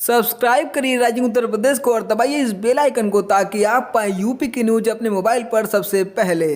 Subscribe करिए rising Uttar Pradesh को और दबाइए इस बेल आइकन को ताकि आप पाएं यूपी की न्यूज अपने मोबाइल पर सबसे पहले।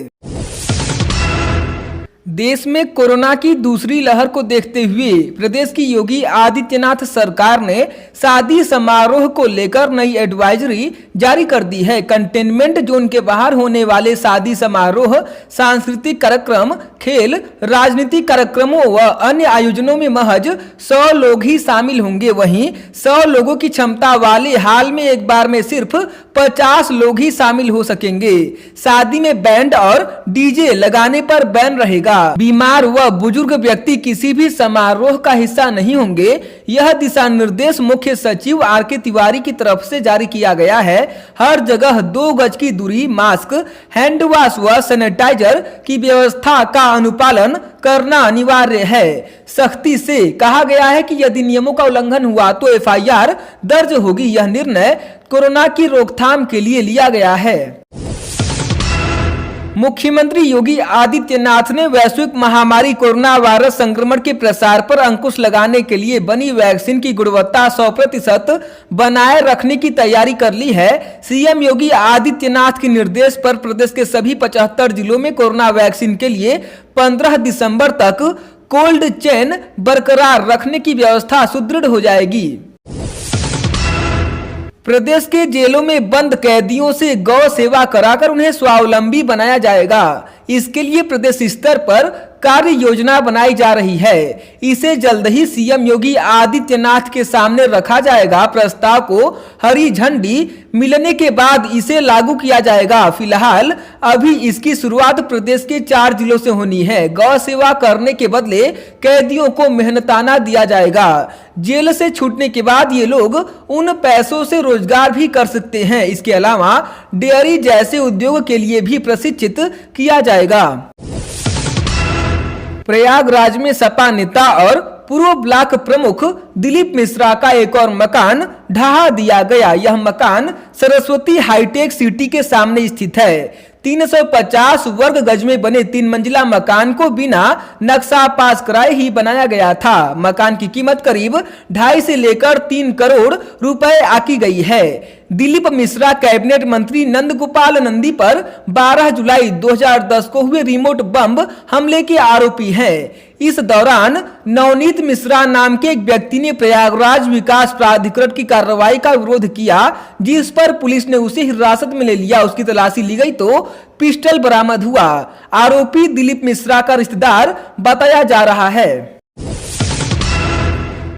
देश में कोरोना की दूसरी लहर को देखते हुए प्रदेश की योगी आदित्यनाथ सरकार ने शादी समारोह को लेकर नई एडवाइजरी जारी कर दी है। कंटेनमेंट जोन के बाहर होने वाले शादी समारोह, सांस्कृतिक कार्यक्रम, खेल, राजनीतिक कार्यक्रमों व अन्य आयोजनों में महज 100 लोग ही शामिल होंगे। वहीं 100 लोगों की क्षमता वाले हाल में एक बार में सिर्फ 50 लोग ही शामिल हो सकेंगे। शादी में बैंड और डीजे लगाने पर बैन रहेगा। बीमार व बुजुर्ग व्यक्ति किसी भी समारोह का हिस्सा नहीं होंगे। यह दिशा निर्देश मुख्य सचिव आर.के. तिवारी की तरफ से जारी किया गया है। हर जगह 2 गज की दूरी, मास्क, हैंड वॉश व सैनिटाइजर की व्यवस्था का अनुपालन करना अनिवार्य है। सख्ती से कहा गया है कि यदि नियमों का उल्लंघन हुआ तो एफआईआर दर्ज होगी। यह निर्णय कोरोना की रोकथाम के लिए लिया गया है। मुख्यमंत्री योगी आदित्यनाथ ने वैश्विक महामारी कोरोना वायरस संक्रमण के प्रसार पर अंकुश लगाने के लिए बनी वैक्सीन की गुणवत्ता 100% बनाए रखने की तैयारी कर ली है। सीएम योगी आदित्यनाथ के निर्देश पर प्रदेश के सभी 75 जिलों में कोरोना वैक्सीन के लिए 15 दिसंबर तक कोल्ड चेन बरकरार रखने की व्यवस्था सुदृढ़ हो जाएगी। प्रदेश के जेलों में बंद कैदियों से गौ सेवा कराकर उन्हें स्वावलंबी बनाया जाएगा। इसके लिए प्रदेश स्तर पर कार्य योजना बनाई जा रही है। इसे जल्द ही सीएम योगी आदित्यनाथ के सामने रखा जाएगा। प्रस्ताव को हरी झंडी मिलने के बाद इसे लागू किया जाएगा। फिलहाल अभी इसकी शुरुआत प्रदेश के 4 जिलों से होनी है। गौ सेवा करने के बदले कैदियों को मेहनताना दिया जाएगा। जेल से छूटने के बाद ये लोग उन पैसों से रोजगार भी कर सकते हैं। इसके अलावा डेयरी जैसे उद्योग के लिए भी प्रशिक्षित किया जाएगा। प्रयागराज में सपा नेता और पूर्व ब्लॉक प्रमुख दिलीप मिश्रा का एक और मकान ढहा दिया गया। यह मकान सरस्वती हाईटेक सिटी के सामने स्थित है। 350 वर्ग गज में बने 3 मंजिला मकान को बिना नक्शा पास कराए ही बनाया गया था। मकान की कीमत करीब 2.5 से लेकर 3 करोड़ रुपए आकी गई है। दिलीप मिश्रा कैबिनेट मंत्री नंदगोपाल नंदी पर 12 जुलाई 2010 को हुए रिमोट बम हमले के आरोपी हैं। इस दौरान नवनीत मिश्रा नाम के एक व्यक्ति ने प्रयागराज विकास प्राधिकरण की कार्रवाई का विरोध किया, जिस पर पुलिस ने उसे हिरासत में ले लिया। उसकी तलाशी ली गई तो पिस्टल बरामद हुआ। आरोपी दिलीप मिश्रा का रिश्तेदार बताया जा रहा है।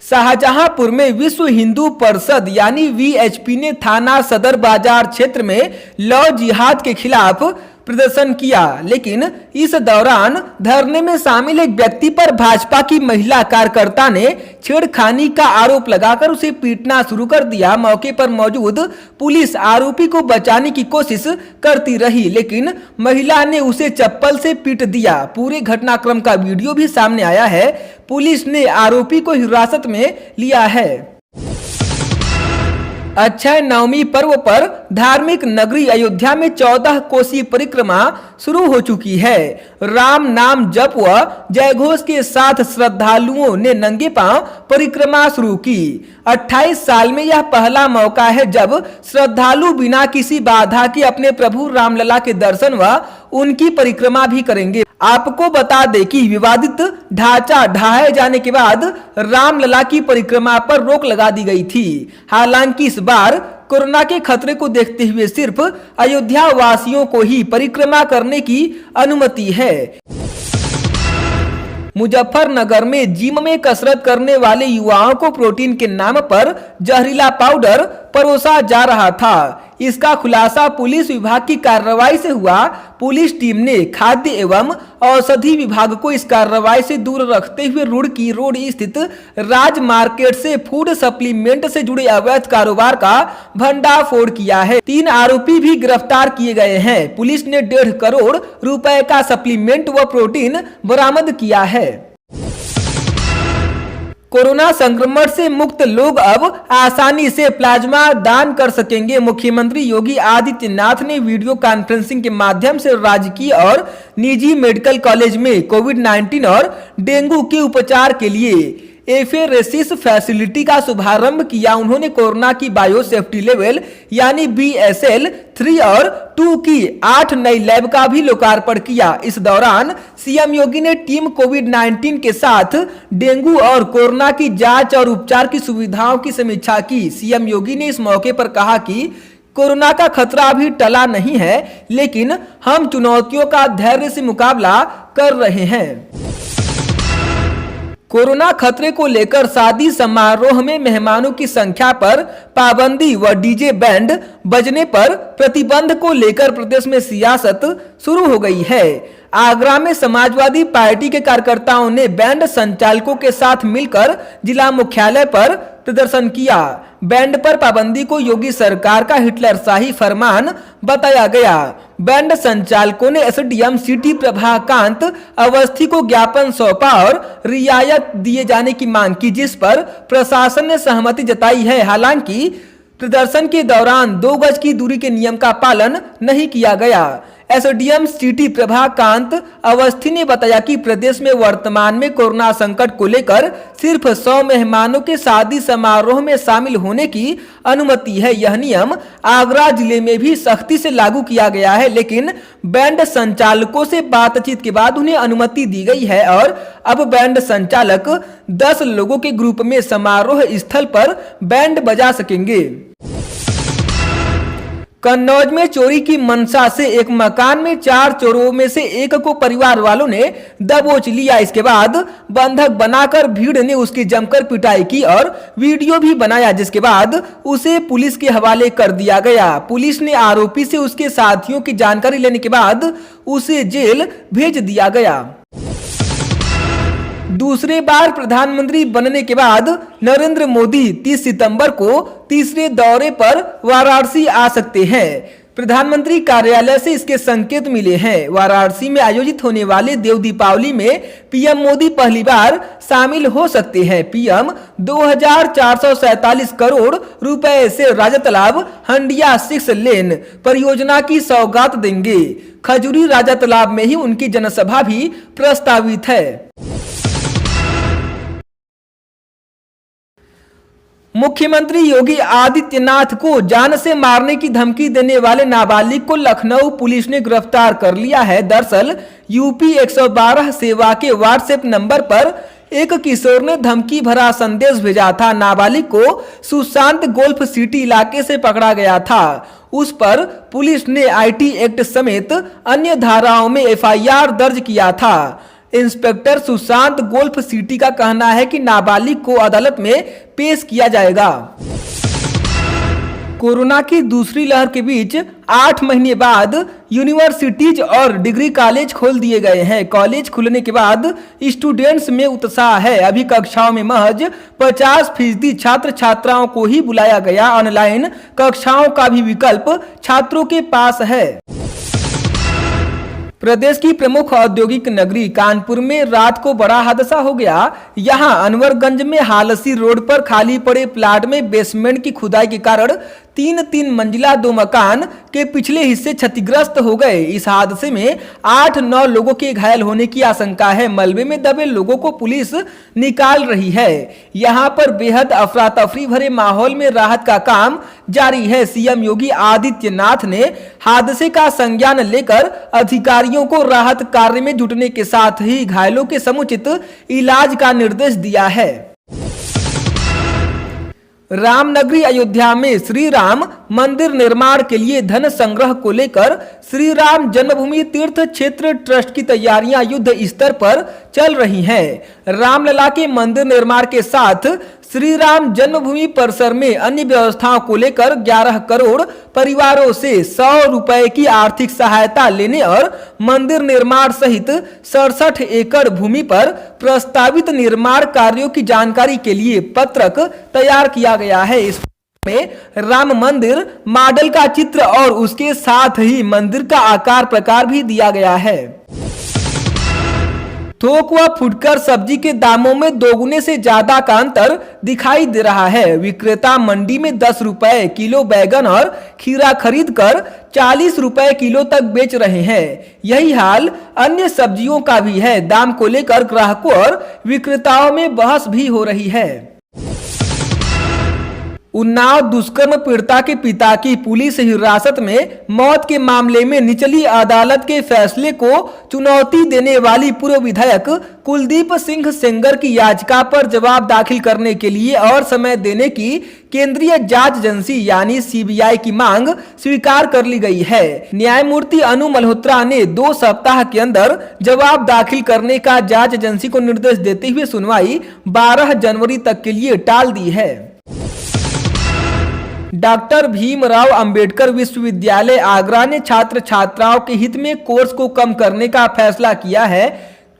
शाहजहांपुर में विश्व हिंदू परिषद यानी वीएचपी ने थाना सदर बाजार क्षेत्र में लव जिहाद के खिलाफ प्रदर्शन किया, लेकिन इस दौरान धरने में शामिल एक व्यक्ति पर भाजपा की महिला कार्यकर्ता ने छेड़खानी का आरोप लगाकर उसे पीटना शुरू कर दिया। मौके पर मौजूद पुलिस आरोपी को बचाने की कोशिश करती रही, लेकिन महिला ने उसे चप्पल से पीट दिया। पूरे घटनाक्रम का वीडियो भी सामने आया है। पुलिस ने आरोपी को हिरासत में लिया है। अक्षय नवमी पर्व पर धार्मिक नगरी अयोध्या में 14 कोसी परिक्रमा शुरू हो चुकी है। राम नाम जप व जयघोष के साथ श्रद्धालुओं ने नंगे पांव परिक्रमा शुरू की। 28 साल में यह पहला मौका है जब श्रद्धालु बिना किसी बाधा के अपने प्रभु रामलला के दर्शन व उनकी परिक्रमा भी करेंगे। आपको बता दें कि विवादित ढांचा ढहाए जाने के बाद रामलला की परिक्रमा पर रोक लगा दी गई थी। हालांकि इस बार कोरोना के खतरे को देखते हुए सिर्फ अयोध्या वासियों को ही परिक्रमा करने की अनुमति है। मुजफ्फरनगर में जिम में कसरत करने वाले युवाओं को प्रोटीन के नाम पर जहरीला पाउडर परोसा जा रहा था। इसका खुलासा पुलिस विभाग की कार्रवाई से हुआ। पुलिस टीम ने खाद्य एवं औषधि विभाग को इस कार्रवाई से दूर रखते हुए रुड़की रोड स्थित राज मार्केट से फूड सप्लीमेंट से जुड़े अवैध कारोबार का भंडाफोड़ किया है। 3 आरोपी भी गिरफ्तार किए गए हैं। पुलिस ने 1.5 करोड़ रुपए का सप्लीमेंट व प्रोटीन बरामद किया है। कोरोना संक्रमण से मुक्त लोग अब आसानी से प्लाज्मा दान कर सकेंगे। मुख्यमंत्री योगी आदित्यनाथ ने वीडियो कॉन्फ्रेंसिंग के माध्यम से राजकीय और निजी मेडिकल कॉलेज में कोविड-19 और डेंगू के उपचार के लिए एफेरेसिस फैसिलिटी का शुभारंभ किया। उन्होंने कोरोना की बायो सेफ्टी लेवल यानी BSL 3 और 2 की 8 नई लैब का भी लोकार्पण किया। इस दौरान सीएम योगी ने टीम कोविड-19 के साथ डेंगू और कोरोना की जांच और उपचार की सुविधाओं की समीक्षा की। सीएम योगी ने इस मौके पर कहा कि कोरोना का खतरा अभी टला नहीं है, लेकिन हम चुनौतियों का धैर्य से मुकाबला कर रहे हैं। कोरोना खतरे को लेकर शादी समारोह में मेहमानों की संख्या पर पाबंदी व डीजे बैंड बजने पर प्रतिबंध को लेकर प्रदेश में सियासत शुरू हो गई है। आगरा में समाजवादी पार्टी के कार्यकर्ताओं ने बैंड संचालकों के साथ मिलकर जिला मुख्यालय पर प्रदर्शन किया। बैंड पर पाबंदी को योगी सरकार का हिटलरशाही फरमान बताया गया। बैंड संचालकों ने एसडीएम सिटी प्रभाकांत अवस्थी को ज्ञापन सौंपा और रियायत दिए जाने की मांग की, जिस पर प्रशासन ने सहमति जताई है। हालांकि प्रदर्शन के दौरान 2 गज की दूरी के नियम का पालन नहीं किया गया। एसडीएम सिटी प्रभाकांत अवस्थी ने बताया कि प्रदेश में वर्तमान में कोरोना संकट को लेकर सिर्फ 100 मेहमानों के शादी समारोह में शामिल होने की अनुमति है। यह नियम आगरा जिले में भी सख्ती से लागू किया गया है, लेकिन बैंड संचालकों से बातचीत के बाद उन्हें अनुमति दी गई है और अब बैंड संचालक 10 लोगों के ग्रुप में समारोह स्थल पर बैंड बजा सकेंगे। कन्नौज में चोरी की मंशा से एक मकान में 4 चोरों में से एक को परिवार वालों ने दबोच लिया। इसके बाद बंधक बनाकर भीड़ ने उसकी जमकर पिटाई की और वीडियो भी बनाया, जिसके बाद उसे पुलिस के हवाले कर दिया गया। पुलिस ने आरोपी से उसके साथियों की जानकारी लेने के बाद उसे जेल भेज दिया गया। दूसरे बार प्रधानमंत्री बनने के बाद नरेंद्र मोदी 30 सितंबर को तीसरे दौरे पर वाराणसी आ सकते हैं। प्रधानमंत्री कार्यालय से इसके संकेत मिले हैं। वाराणसी में आयोजित होने वाले देव दीपावली में पीएम मोदी पहली बार शामिल हो सकते हैं। पीएम 2447 करोड़ रुपए से राजा तालाब हंडिया 6 लेन परियोजना की सौगात देंगे। खजूरी राजा तालाब में ही उनकी जनसभा भी प्रस्तावित है। मुख्यमंत्री योगी आदित्यनाथ को जान से मारने की धमकी देने वाले नाबालिग को लखनऊ पुलिस ने गिरफ्तार कर लिया है। दरअसल यूपी 112 सेवा के व्हाट्सएप नंबर पर एक किशोर ने धमकी भरा संदेश भेजा था। नाबालिग को सुशांत गोल्फ सिटी इलाके से पकड़ा गया था। उस पर पुलिस ने आईटी एक्ट समेत अन्य धाराओं में एफआईआर दर्ज किया था। इंस्पेक्टर सुशांत गोल्फ सिटी का कहना है कि नाबालिग को अदालत में पेश किया जाएगा। कोरोना की दूसरी लहर के बीच 8 महीने बाद यूनिवर्सिटीज और डिग्री कॉलेज खोल दिए गए हैं। कॉलेज खुलने के बाद स्टूडेंट्स में उत्साह है। अभी कक्षाओं में महज 50% छात्र छात्राओं को ही बुलाया गया। ऑनलाइन कक्षाओं का भी विकल्प छात्रों के पास है। प्रदेश की प्रमुख औद्योगिक नगरी कानपुर में रात को बड़ा हादसा हो गया। यहां अनवरगंज में हालसी रोड पर खाली पड़े प्लाट में बेसमेंट की खुदाई के कारण 3 मंजिला 2 मकान के पिछले हिस्से क्षतिग्रस्त हो गए। इस हादसे में 8-9 लोगों के घायल होने की आशंका है। मलबे में दबे लोगों को पुलिस निकाल रही है। यहां पर बेहद अफरा तफरी भरे माहौल में राहत का काम जारी है। सीएम योगी आदित्यनाथ ने हादसे का संज्ञान लेकर अधिकारियों को राहत कार्य में जुटने के साथ ही घायलों के समुचित इलाज का निर्देश दिया है। रामनगरी अयोध्या में श्री राम मंदिर निर्माण के लिए धन संग्रह को लेकर श्री राम जन्मभूमि तीर्थ क्षेत्र ट्रस्ट की तैयारियां युद्ध स्तर पर चल रही हैं। रामलला के मंदिर निर्माण के साथ श्री राम जन्मभूमि परिसर में अन्य व्यवस्थाओं को लेकर 11 करोड़ परिवारों से 100 रुपए की आर्थिक सहायता लेने और मंदिर निर्माण सहित 67 एकड़ भूमि पर प्रस्तावित निर्माण कार्यों की जानकारी के लिए पत्रक तैयार किया गया है। इस में राम मंदिर मॉडल का चित्र और उसके साथ ही मंदिर का आकार प्रकार भी दिया गया है। थोक व फुटकर सब्जी के दामों में दोगुने से ज्यादा का अंतर दिखाई दे रहा है। विक्रेता मंडी में 10 रुपए किलो बैगन और खीरा खरीद कर 40 रुपए किलो तक बेच रहे हैं। यही हाल अन्य सब्जियों का भी है। दाम को लेकर ग्राहकों और विक्रेताओं में बहस भी हो रही है। उन्नाव दुष्कर्म पीड़िता के पिता की पुलिस हिरासत में मौत के मामले में निचली अदालत के फैसले को चुनौती देने वाली पूर्व विधायक कुलदीप सिंह सेंगर की याचिका पर जवाब दाखिल करने के लिए और समय देने की केंद्रीय जांच एजेंसी यानी सीबीआई की मांग स्वीकार कर ली गई है। न्यायमूर्ति अनु मल्होत्रा ने 2 सप्ताह के अंदर जवाब दाखिल करने का जांच एजेंसी को निर्देश देते हुए सुनवाई 12 जनवरी तक के लिए टाल दी है। डॉक्टर भीमराव अंबेडकर विश्वविद्यालय आगरा ने छात्र छात्राओं के हित में कोर्स को कम करने का फैसला किया है।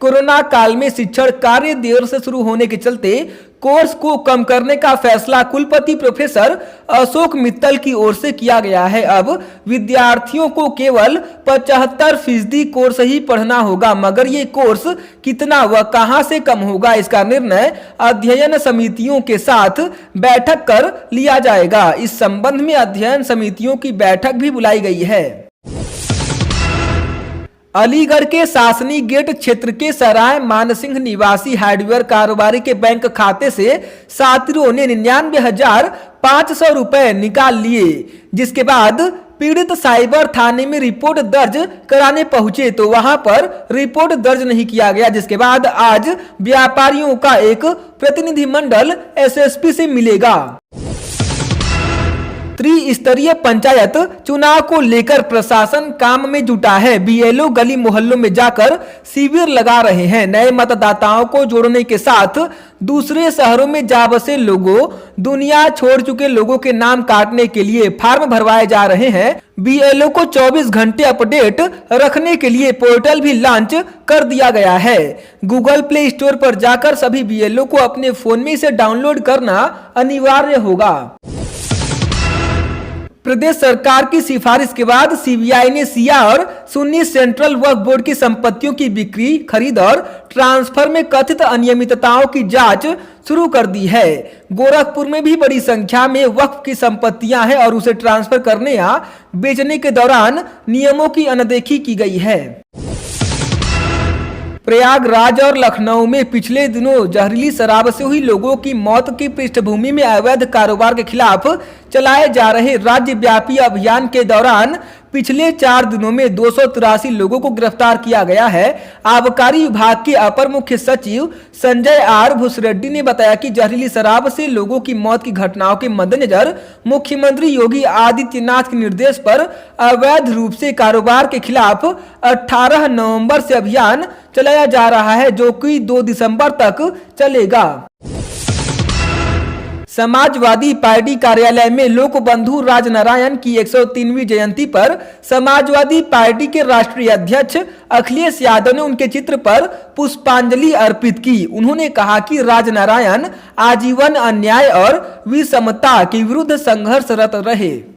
कोरोना काल में शिक्षण कार्य देर से शुरू होने के चलते कोर्स को कम करने का फैसला कुलपति प्रोफेसर अशोक मित्तल की ओर से किया गया है। अब विद्यार्थियों को केवल 75% कोर्स ही पढ़ना होगा, मगर ये कोर्स कितना व कहां से कम होगा इसका निर्णय अध्ययन समितियों के साथ बैठक कर लिया जाएगा। इस संबंध में अध्ययन समितियों की बैठक भी बुलाई गई है। अलीगढ़ के सासनी गेट क्षेत्र के सराय मानसिंह निवासी हार्डवेयर कारोबारी के बैंक खाते से साथियों ने 99,500 रुपए निकाल लिए, जिसके बाद पीड़ित साइबर थाने में रिपोर्ट दर्ज कराने पहुंचे तो वहां पर रिपोर्ट दर्ज नहीं किया गया, जिसके बाद आज व्यापारियों का एक प्रतिनिधिमंडल एसएसपी से मिलेगा। त्रिस्तरीय पंचायत चुनाव को लेकर प्रशासन काम में जुटा है। बीएलओ गली मोहल्लों में जाकर शिविर लगा रहे हैं। नए मतदाताओं को जोड़ने के साथ दूसरे शहरों में जा बसे लोगों, दुनिया छोड़ चुके लोगों के नाम काटने के लिए फॉर्म भरवाए जा रहे हैं। बीएलओ को 24 घंटे अपडेट रखने के लिए पोर्टल भी लॉन्च कर दिया गया है। गूगल प्ले स्टोर पर जाकर सभी बीएलओ को अपने फोन में इसे डाउनलोड करना अनिवार्य होगा। प्रदेश सरकार की सिफारिश के बाद सीबीआई ने सिया और सुन्नी सेंट्रल वक्फ बोर्ड की संपत्तियों की बिक्री, खरीद और ट्रांसफर में कथित अनियमितताओं की जांच शुरू कर दी है। गोरखपुर में भी बड़ी संख्या में वक्फ की संपत्तियां हैं और उसे ट्रांसफर करने या बेचने के दौरान नियमों की अनदेखी की गई है। प्रयागराज और लखनऊ में पिछले दिनों जहरीली शराब से हुई लोगों की मौत की पृष्ठभूमि में अवैध कारोबार के खिलाफ चलाए जा रहे राज्यव्यापी अभियान के दौरान पिछले 4 दिनों में 283 लोगों को गिरफ्तार किया गया है। आबकारी विभाग के अपर मुख्य सचिव संजय आर भूसरेड्डी ने बताया कि जहरीली शराब से लोगों की मौत की घटनाओं के मद्देनजर मुख्यमंत्री योगी आदित्यनाथ के निर्देश पर अवैध रूप से कारोबार के खिलाफ 18 नवंबर से अभियान चलाया जा रहा है, जो कि 2 दिसंबर तक चलेगा। समाजवादी पार्टी कार्यालय में लोक बंधु राजनारायण की 103वीं जयंती पर समाजवादी पार्टी के राष्ट्रीय अध्यक्ष अखिलेश यादव ने उनके चित्र पर पुष्पांजलि अर्पित की। उन्होंने कहा कि राजनारायण आजीवन अन्याय और विषमता के विरुद्ध संघर्षरत रहे।